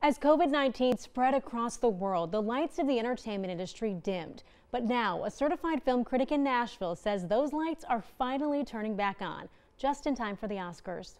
As COVID-19 spread across the world, the lights of the entertainment industry dimmed. But now, a certified film critic in Nashville says those lights are finally turning back on, just in time for the Oscars.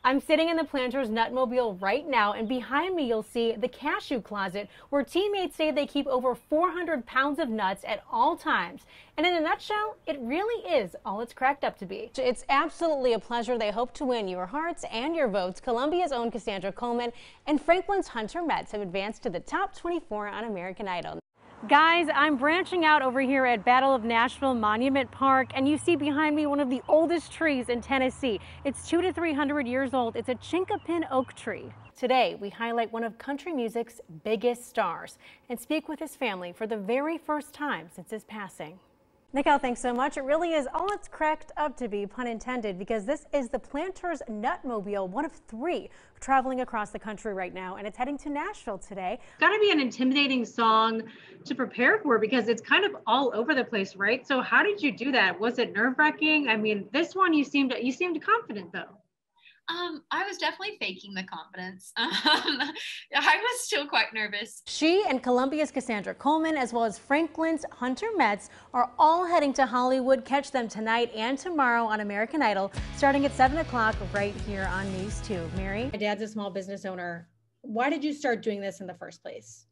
I'm sitting in the Planters Nutmobile right now, and behind me you'll see the cashew closet, where teammates say they keep over 400 pounds of nuts at all times. And in a nutshell, it really is all it's cracked up to be. It's absolutely a pleasure. They hope to win your hearts and your votes. Columbia's own Cassandra Coleman and Franklin's Hunter Metz have advanced to the top 24 on American Idol. Guys, I'm branching out over here at Battle of Nashville Monument Park, and you see behind me one of the oldest trees in Tennessee. It's 200 to 300 years old. It's a chinkapin oak tree. Today, we highlight one of country music's biggest stars and speak with his family for the very first time since his passing. Nicole, thanks so much. It really is all it's cracked up to be, pun intended, because this is the Planters Nutmobile, one of 3 traveling across the country right now, and it's heading to Nashville today. It's got to be an intimidating song to prepare for because it's kind of all over the place, right? So how did you do that? Was it nerve-wracking? I mean, this one you seemed confident though. I was definitely faking the confidence. I was still quite nervous. She and Columbia's Cassandra Coleman, as well as Franklin's Hunter Metz, are all heading to Hollywood. Catch them tonight and tomorrow on American Idol, starting at 7 o'clock right here on News 2. Mary? My dad's a small business owner. Why did you start doing this in the first place?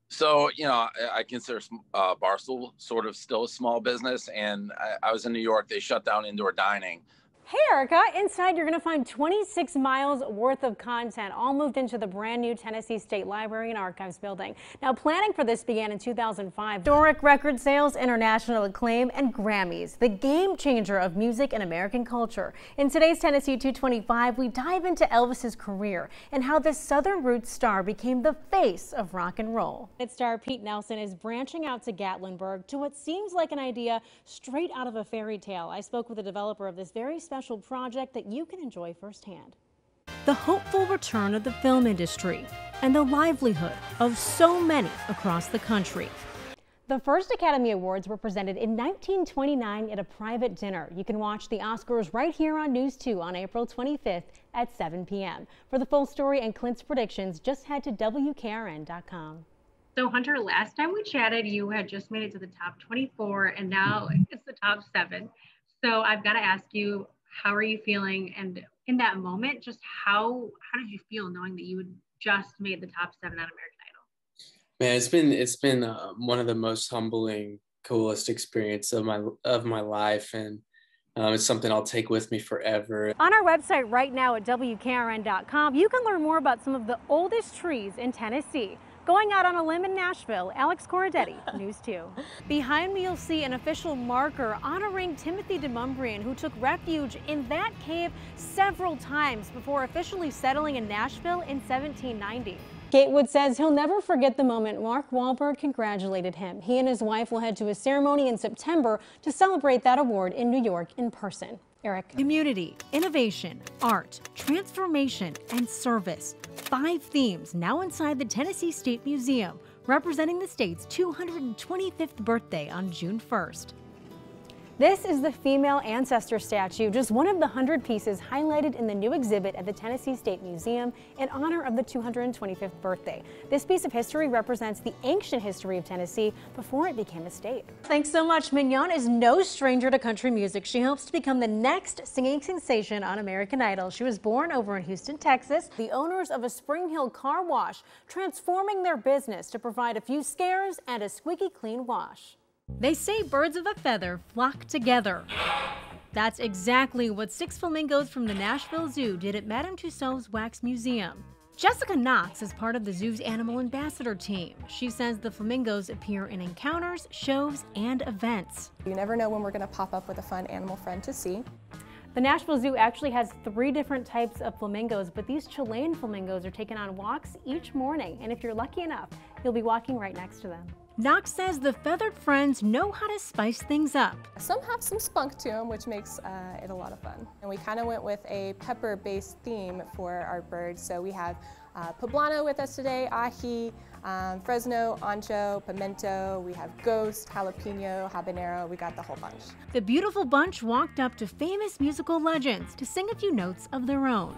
So, I consider Barstool sort of still a small business, and I was in New York. They shut down indoor dining. Hey Erica, inside you're going to find 26 miles worth of content, all moved into the brand new Tennessee State Library and Archives building. Now, planning for this began in 2005. Historic record sales, international acclaim, and Grammys, the game changer of music and American culture. In today's Tennessee 225, we dive into Elvis's career and how this Southern roots star became the face of rock and roll. Its star Pete Nelson is branching out to Gatlinburg to what seems like an idea straight out of a fairy tale. I spoke with the developer of this very special project that you can enjoy firsthand. The hopeful return of the film industry and the livelihood of so many across the country. The first Academy Awards were presented in 1929 at a private dinner. You can watch the Oscars right here on News 2 on April 25th at 7 p.m. For the full story and Clint's predictions, just head to WKRN.com. So Hunter, last time we chatted, you had just made it to the top 24 and now it's the top 7. So I've got to ask you, how are you feeling? And in that moment, just how did you feel knowing that you had just made the top 7 on American Idol? Man, it's been one of the most humbling, coolest experience of my life, and it's something I'll take with me forever. On our website right now at WKRN.com, you can learn more about some of the oldest trees in Tennessee. Going out on a limb in Nashville, Alex Corradetti, News 2. Behind me, you'll see an official marker honoring Timothy DeMumbrian, who took refuge in that cave several times before officially settling in Nashville in 1790. Gatewood says he'll never forget the moment Mark Wahlberg congratulated him. He and his wife will head to a ceremony in September to celebrate that award in New York in person. Eric. Community, innovation, art, transformation, and service. 5 themes now inside the Tennessee State Museum, representing the state's 225th birthday on June 1st. This is the female ancestor statue, just one of the 100 pieces highlighted in the new exhibit at the Tennessee State Museum in honor of the 225th birthday. This piece of history represents the ancient history of Tennessee before it became a state. Thanks so much. Mignon is no stranger to country music. She hopes to become the next singing sensation on American Idol. She was born over in Houston, Texas. The owners of a Spring Hill car wash, transforming their business to provide a few scares and a squeaky clean wash. They say birds of a feather flock together. That's exactly what 6 flamingos from the Nashville Zoo did at Madame Tussauds Wax Museum. Jessica Knox is part of the zoo's animal ambassador team. She says the flamingos appear in encounters, shows, and events. You never know when we're going to pop up with a fun animal friend to see. The Nashville Zoo actually has 3 different types of flamingos, but these Chilean flamingos are taken on walks each morning, and if you're lucky enough, you'll be walking right next to them. Knox says the feathered friends know how to spice things up. Some have some spunk to them, which makes it a lot of fun. And we kind of went with a pepper-based theme for our birds. So we have poblano with us today, ají, Fresno, ancho, pimento, we have ghost, jalapeno, habanero, we got the whole bunch. The beautiful bunch walked up to famous musical legends to sing a few notes of their own.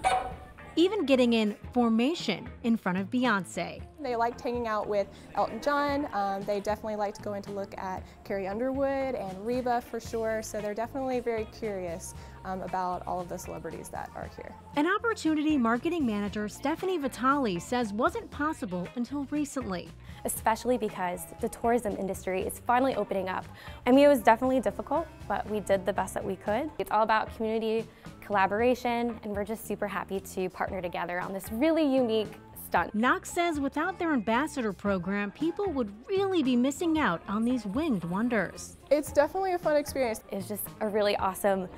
even getting in formation in front of Beyonce. They liked hanging out with Elton John. They definitely like to go in to look at Carrie Underwood and Reba for sure. So they're definitely very curious about all of the celebrities that are here. An opportunity marketing manager Stephanie Vitale says wasn't possible until recently. Especially because the tourism industry is finally opening up. I mean, it was definitely difficult, but we did the best that we could. It's all about community collaboration, and we're just super happy to partner together on this really unique stunt. KNOX says without their ambassador program, people would really be missing out on these winged wonders. It's definitely a fun experience. It's just a really awesome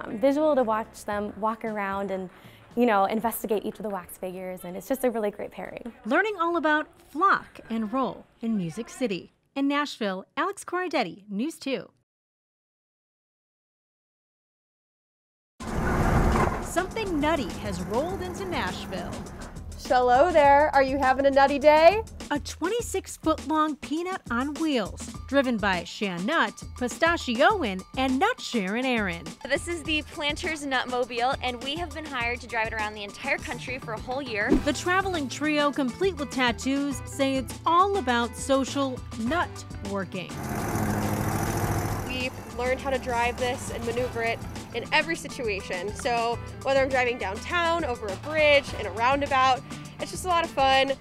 visual to watch them walk around and, you know, investigate each of the wax figures, and it's just a really great pairing. Learning all about flock and roll in Music City. In Nashville, Alex Corradetti, News 2. Something nutty has rolled into Nashville. Hello there, are you having a nutty day? A 26-foot-long peanut on wheels, driven by Shan Nut, Pistachioin, and Nut Sharon Aaron. This is the Planters Nutmobile, and we have been hired to drive it around the entire country for a whole year. The traveling trio, complete with tattoos, say it's all about social nut-working. We've learned how to drive this and maneuver it in every situation. So whether I'm driving downtown, over a bridge, in a roundabout, it's just a lot of fun.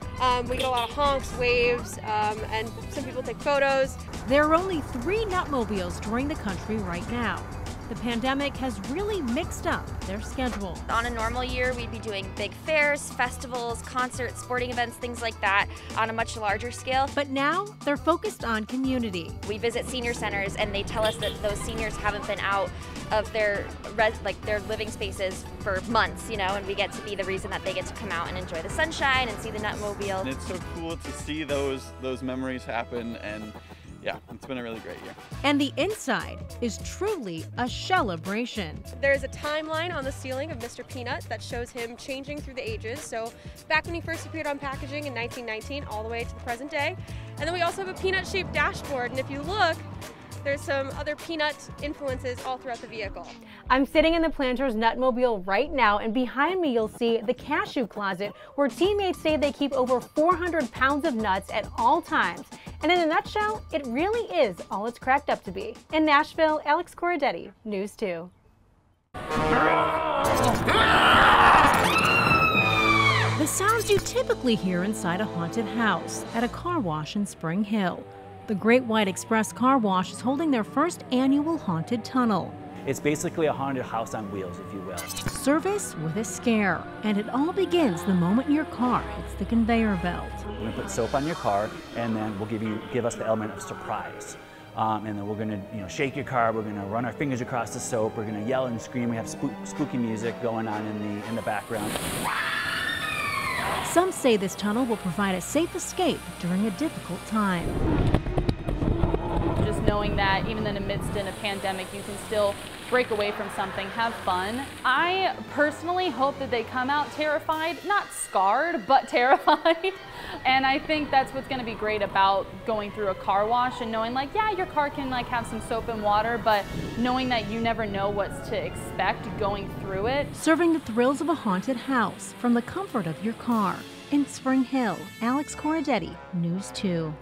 We get a lot of honks, waves, and some people take photos. There are only 3 Nutmobiles touring the country right now. The pandemic has really mixed up their schedule. On a normal year, we'd be doing big fairs, festivals, concerts, sporting events, things like that on a much larger scale. But now they're focused on community. We visit senior centers and they tell us that those seniors haven't been out of their living spaces for months, you know, and we get to be the reason that they get to come out and enjoy the sunshine and see the Nutmobile. And it's so cool to see those memories happen, and yeah, it's been a really great year. And the inside is truly a celebration. There's a timeline on the ceiling of Mr. Peanut that shows him changing through the ages. So back when he first appeared on packaging in 1919 all the way to the present day. And then we also have a peanut-shaped dashboard, and if you look, there's some other peanut influences all throughout the vehicle. I'm sitting in the Planters Nutmobile right now, and behind me you'll see the cashew closet, where teammates say they keep over 400 pounds of nuts at all times. And in a nutshell, it really is all it's cracked up to be. In Nashville, Alex Corradetti, News 2. The sounds you typically hear inside a haunted house at a car wash in Spring Hill. The Great White Express Car Wash is holding their first annual haunted tunnel. It's basically a haunted house on wheels, if you will. Service with a scare, and it all begins the moment your car hits the conveyor belt. We're going to put soap on your car, and then we'll give us the element of surprise. And then we're going to shake your car. We're going to run our fingers across the soap. We're going to yell and scream. We have spooky music going on in the background. Some say this tunnel will provide a safe escape during a difficult time. Just knowing that even in the midst of a pandemic, you can still break away from something, have fun. I personally hope that they come out terrified, not scarred, but terrified. And I think that's what's going to be great about going through a car wash and knowing, like, yeah, your car can have some soap and water, but knowing that you never know what's to expect going through it. Serving the thrills of a haunted house from the comfort of your car. In Spring Hill, Alex Corradetti, News 2.